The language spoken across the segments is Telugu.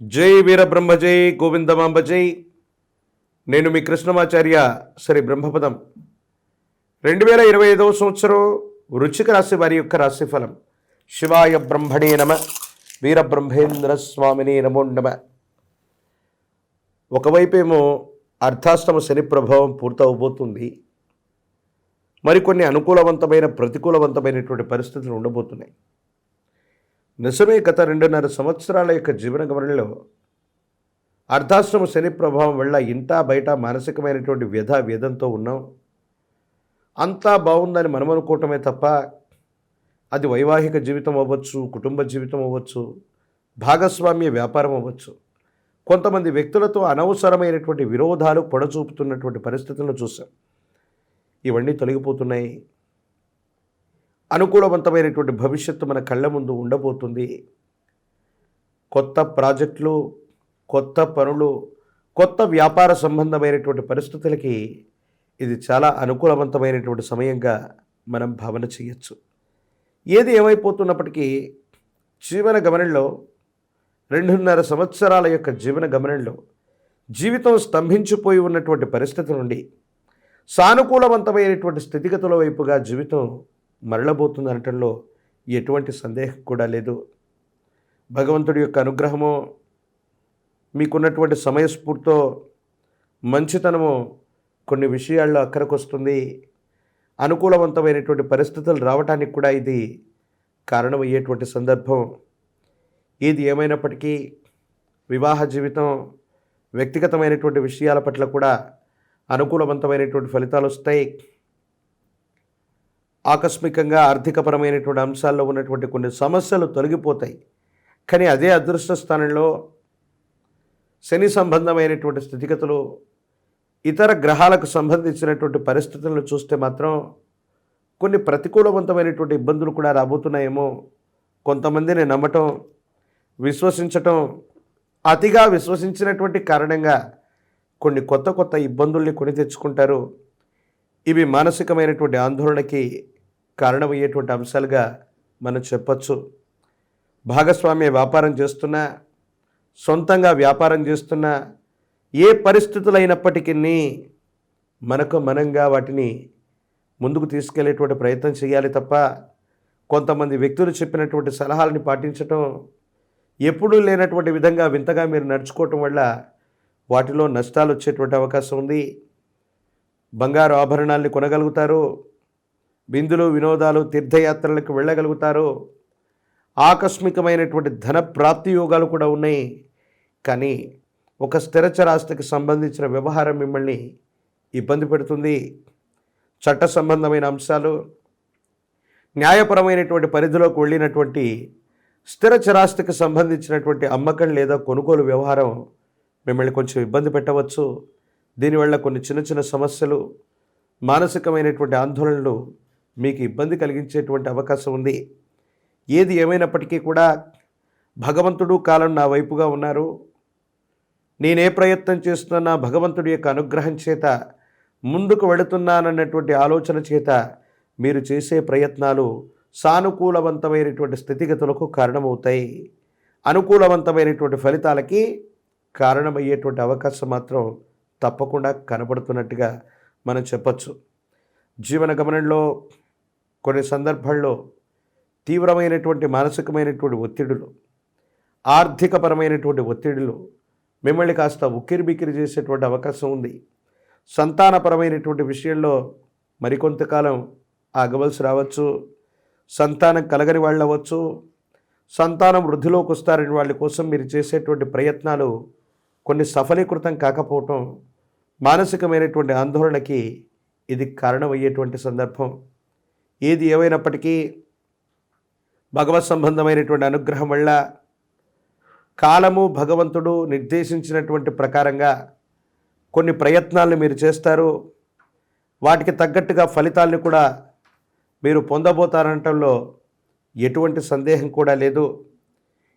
జై వీరబ్రహ్మ జై గోవిందమాంబ జై. నేను మీ కృష్ణమాచార్య శ్రీ బ్రహ్మపదం. 2025 సంవత్సరం వృశ్చిక రాశి వారి యొక్క రాశిఫలం. శివాయ బ్రహ్మణే నమ, వీరబ్రహ్మేంద్ర స్వామిని నమో నమ. ఒకవైపేమో అర్ధాష్టమ శని ప్రభావం పూర్తవబోతుంది. మరికొన్ని అనుకూలవంతమైన ప్రతికూలవంతమైనటువంటి పరిస్థితులు ఉండబోతున్నాయి. నిజమే, గత 2.5 సంవత్సరాల యొక్క జీవన గమనంలో అర్ధాశ్రమ శని ప్రభావం వల్ల ఇంటా బయట మానసికమైనటువంటి వ్యధంతో ఉన్నాం. అంతా బాగుందని మనం అనుకోవటమే తప్ప అది వైవాహిక జీవితం అవ్వచ్చు, కుటుంబ జీవితం అవ్వచ్చు, భాగస్వామ్య వ్యాపారం అవ్వచ్చు. కొంతమంది వ్యక్తులతో అనవసరమైనటువంటి విరోధాలు పొడచూపుతున్నటువంటి పరిస్థితులను చూసాం. ఇవన్నీ తొలగిపోతున్నాయి. అనుకూలవంతమైనటువంటి భవిష్యత్తు మన కళ్ళ ముందు ఉండబోతుంది. కొత్త ప్రాజెక్టులు, కొత్త పనులు, కొత్త వ్యాపార సంబంధమైనటువంటి పరిస్థితులకి ఇది చాలా అనుకూలవంతమైనటువంటి సమయంగా మనం భావన చేయొచ్చు. ఏది ఏమైపోతున్నప్పటికీ జీవన గమనంలో 2.5 సంవత్సరాల యొక్క జీవన గమనంలో జీవితం స్తంభించిపోయి ఉన్నటువంటి పరిస్థితి నుండి సానుకూలవంతమైనటువంటి స్థితిగతుల వైపుగా జీవితం మరలబోతుంది అనటంలో ఎటువంటి సందేహం కూడా లేదు. భగవంతుడి యొక్క అనుగ్రహము, మీకున్నటువంటి సమయస్ఫూర్తితో మంచితనము కొన్ని విషయాల్లో అక్కరకు వస్తుంది. అనుకూలవంతమైనటువంటి పరిస్థితులు రావడానికి కూడా ఇది కారణమయ్యేటువంటి సందర్భం. ఏది ఏమైనప్పటికీ వివాహ జీవితం, వ్యక్తిగతమైనటువంటి విషయాల పట్ల కూడా అనుకూలవంతమైనటువంటి ఫలితాలు వస్తాయి. ఆకస్మికంగా ఆర్థికపరమైనటువంటి అంశాల్లో ఉన్నటువంటి కొన్ని సమస్యలు తొలగిపోతాయి. కానీ అదే అదృష్ట స్థానంలో శని సంబంధమైనటువంటి స్థితిగతులు, ఇతర గ్రహాలకు సంబంధించినటువంటి పరిస్థితులను చూస్తే మాత్రం కొన్ని ప్రతికూలవంతమైనటువంటి ఇబ్బందులు కూడా రాబోతున్నాయేమో. కొంతమందిని నమ్మటం, విశ్వసించటం, అతిగా విశ్వసించినటువంటి కారణంగా కొన్ని కొత్త ఇబ్బందుల్ని కొని తెచ్చుకుంటారు. ఇవి మానసికమైనటువంటి ఆందోళనకి కారణమయ్యేటువంటి అంశాలుగా మనం చెప్పచ్చు. భాగస్వామ్య వ్యాపారం చేస్తున్నా, సొంతంగా వ్యాపారం చేస్తున్నా, ఏ పరిస్థితులైనప్పటికీ మనంగా వాటిని ముందుకు తీసుకెళ్లేటువంటి ప్రయత్నం చేయాలి తప్ప కొంతమంది వ్యక్తులు చెప్పినటువంటి సలహాలని పాటించటం, ఎప్పుడూ లేనటువంటి విధంగా వింతగా మీరు నడుచుకోవటం వల్ల వాటిలో నష్టాలు వచ్చేటువంటి అవకాశం ఉంది. బంగారు ఆభరణాల్ని కొనగలుగుతారు, విందులు వినోదాలు తీర్థయాత్రలకు వెళ్ళగలుగుతారు, ఆకస్మికమైనటువంటి ధన ప్రాప్తి యోగాలు కూడా ఉన్నాయి. కానీ ఒక స్థిరచరాస్తికి సంబంధించిన వ్యవహారం మిమ్మల్ని ఇబ్బంది పెడుతుంది. చట్ట సంబంధమైన అంశాలు, న్యాయపరమైనటువంటి పరిధిలోకి వెళ్ళినటువంటి స్థిరచరాస్తికి సంబంధించినటువంటి అమ్మకం లేదా కొనుగోలు వ్యవహారం మిమ్మల్ని కొంచెం ఇబ్బంది పెట్టవచ్చు. దీనివల్ల కొన్ని చిన్న సమస్యలు, మానసికమైనటువంటి ఆందోళనలు మీకు ఇబ్బంది కలిగించేటువంటి అవకాశం ఉంది. ఏది ఏమైనప్పటికీ కూడా భగవంతుడు కాలం నా వైపుగా ఉన్నారు. నేనే ప్రయత్నం చేస్తున్నా భగవంతుడి యొక్క అనుగ్రహం చేత ముందుకు వెళుతున్నానన్నటువంటి ఆలోచన చేత మీరు చేసే ప్రయత్నాలు సానుకూలవంతమైనటువంటి స్థితిగతులకు కారణమవుతాయి. అనుకూలవంతమైనటువంటి ఫలితాలకి కారణమయ్యేటువంటి అవకాశం మాత్రం తప్పకుండా కనబడుతున్నట్టుగా మనం చెప్పచ్చు. జీవన గమనంలో కొన్ని సందర్భాల్లో తీవ్రమైనటువంటి మానసికమైనటువంటి ఒత్తిడులు, ఆర్థికపరమైనటువంటి ఒత్తిడులు మిమ్మల్ని కాస్త ఉక్కిరిబిక్కిరి చేసేటువంటి అవకాశం ఉంది. సంతానపరమైనటువంటి విషయంలో మరికొంతకాలం ఆగవలసి రావచ్చు. సంతానం కలగని వాళ్ళు అవ్వచ్చు, సంతానం వృద్ధిలోకి వస్తారని వాళ్ళ కోసం మీరు చేసేటువంటి ప్రయత్నాలు కొన్ని సఫలీకృతం కాకపోవటం, మానసికమైనటువంటి ఆందోళనకి ఇది కారణమయ్యేటువంటి సందర్భం. ఏది ఏమైనప్పటికీ భగవత్ సంబంధమైనటువంటి అనుగ్రహం వల్ల కాలము, భగవంతుడు నిర్దేశించినటువంటి ప్రకారంగా కొన్ని ప్రయత్నాలను మీరు చేస్తారు. వాటికి తగ్గట్టుగా ఫలితాలను కూడా మీరు పొందబోతారనటంలో ఎటువంటి సందేహం కూడా లేదు.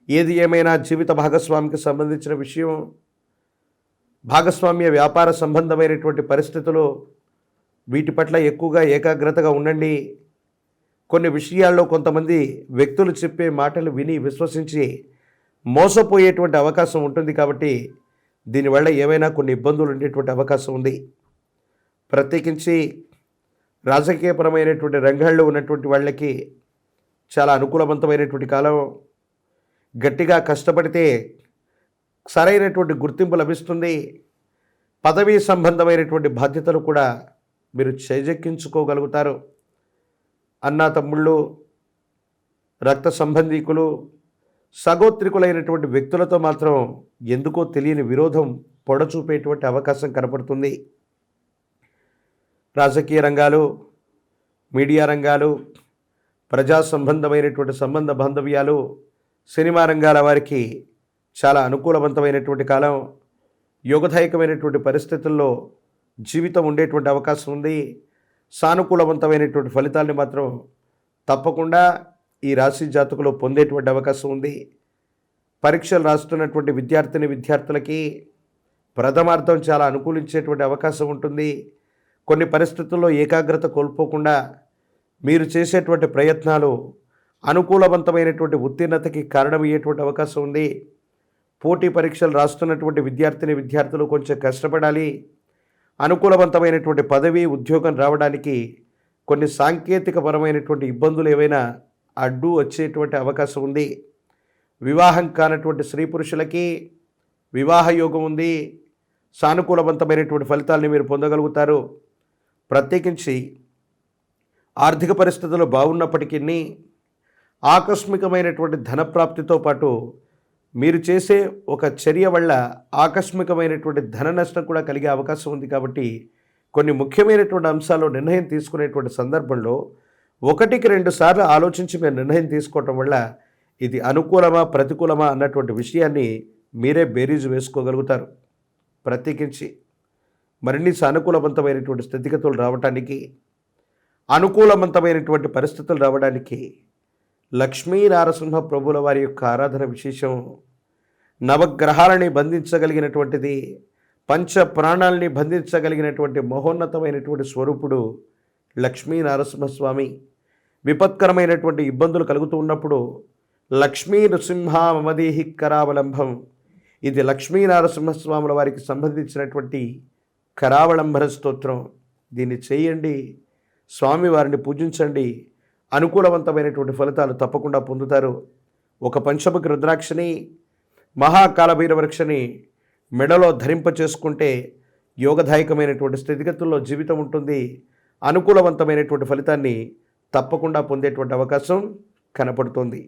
ఏది ఏమైనా జీవిత భాగస్వామికి సంబంధించిన విషయం, భాగస్వామ్య వ్యాపార సంబంధమైనటువంటి పరిస్థితులు, వీటి పట్ల ఎక్కువగా ఏకాగ్రతగా ఉండండి. కొన్ని విషయాల్లో కొంతమంది వ్యక్తులు చెప్పే మాటలు విని విశ్వసించి మోసపోయేటువంటి అవకాశం ఉంటుంది. కాబట్టి దీనివల్ల ఏవైనా కొన్ని ఇబ్బందులు ఉండేటువంటి అవకాశం ఉంది. ప్రత్యేకించి రాజకీయపరమైనటువంటి రంగాల్లో ఉన్నటువంటి వాళ్ళకి చాలా అనుకూలవంతమైనటువంటి కాలం. గట్టిగా కష్టపడితే సరైనటువంటి గుర్తింపు లభిస్తుంది. పదవీ సంబంధమైనటువంటి బాధ్యతలు కూడా మీరు చేజెక్కించుకోగలుగుతారు. అన్నా తమ్ముళ్ళు, రక్త సంబంధీకులు, సగోత్రికులైనటువంటి వ్యక్తులతో మాత్రం ఎందుకో తెలియని విరోధం పొడచూపేటువంటి అవకాశం కనపడుతుంది. రాజకీయ రంగాలు, మీడియా రంగాలు, ప్రజా సంబంధమైనటువంటి సంబంధ బాంధవ్యాలు, సినిమా రంగాల వారికి చాలా అనుకూలవంతమైనటువంటి కాలం. యోగదాయకమైనటువంటి పరిస్థితుల్లో జీవితం ఉండేటువంటి అవకాశం ఉంది. సానుకూలవంతమైనటువంటి ఫలితాల్ని మాత్రం తప్పకుండా ఈ రాశి జాతకులు పొందేటువంటి అవకాశం ఉంది. పరీక్షలు రాస్తున్నటువంటి విద్యార్థులకి ప్రథమార్థం చాలా అనుకూలించేటువంటి అవకాశం ఉంటుంది. కొన్ని పరిస్థితుల్లో ఏకాగ్రత కోల్పోకుండా మీరు చేసేటువంటి ప్రయత్నాలు అనుకూలవంతమైనటువంటి ఉత్తీర్ణతకి కారణమయ్యేటువంటి అవకాశం ఉంది. పోటీ పరీక్షలు రాస్తున్నటువంటి విద్యార్థులు కొంచెం కష్టపడాలి. అనుకూలవంతమైనటువంటి పదవి, ఉద్యోగం రావడానికి కొన్ని సాంకేతికపరమైనటువంటి ఇబ్బందులు ఏవైనా అడ్డు వచ్చేటువంటి అవకాశం ఉంది. వివాహం కానటువంటి స్త్రీ పురుషులకి వివాహ యోగం ఉంది. సానుకూలవంతమైనటువంటి ఫలితాలని మీరు పొందగలుగుతారు. ప్రత్యేకించి ఆర్థిక పరిస్థితులు బాగున్నప్పటికీ ఆకస్మికమైనటువంటి ధనప్రాప్తితో పాటు మీరు చేసే ఒక చర్య వల్ల ఆకస్మికమైనటువంటి ధన నష్టం కూడా కలిగే అవకాశం ఉంది. కాబట్టి కొన్ని ముఖ్యమైనటువంటి అంశాల్లో నిర్ణయం తీసుకునేటువంటి సందర్భంలో 1-2 సార్లు ఆలోచించి మీరు నిర్ణయం తీసుకోవటం వల్ల ఇది అనుకూలమా ప్రతికూలమా అన్నటువంటి విషయాన్ని మీరే బేరీజు వేసుకోగలుగుతారు. ప్రత్యేకించి మరిన్ని సానుకూలవంతమైనటువంటి స్థితిగతులు రావడానికి, అనుకూలవంతమైనటువంటి పరిస్థితులు రావడానికి లక్ష్మీ నారసింహ ప్రభుల వారి యొక్క ఆరాధన విశేషం. నవగ్రహాలని బంధించగలిగినటువంటిది, పంచ ప్రాణాలని బంధించగలిగినటువంటి మహోన్నతమైనటువంటి స్వరూపుడు లక్ష్మీ నరసింహస్వామి. విపత్కరమైనటువంటి ఇబ్బందులు కలుగుతూ ఉన్నప్పుడు లక్ష్మీ నృసింహ మమదేహి కరావలంబం, ఇది లక్ష్మీ నరసింహస్వాముల వారికి సంబంధించినటువంటి కరావలంబన స్తోత్రం. దీన్ని చేయండి, స్వామివారిని పూజించండి. అనుకూలవంతమైనటువంటి ఫలితాలు తప్పకుండా పొందుతారు. ఒక పంచముఖి రుద్రాక్షని, మహాకాలభైరవృక్షని మెడలో ధరింపచేసుకుంటే యోగదాయకమైనటువంటి స్థితిగతుల్లో జీవితం ఉంటుంది. అనుకూలవంతమైనటువంటి ఫలితాన్ని తప్పకుండా పొందేటువంటి అవకాశం కనపడుతుంది.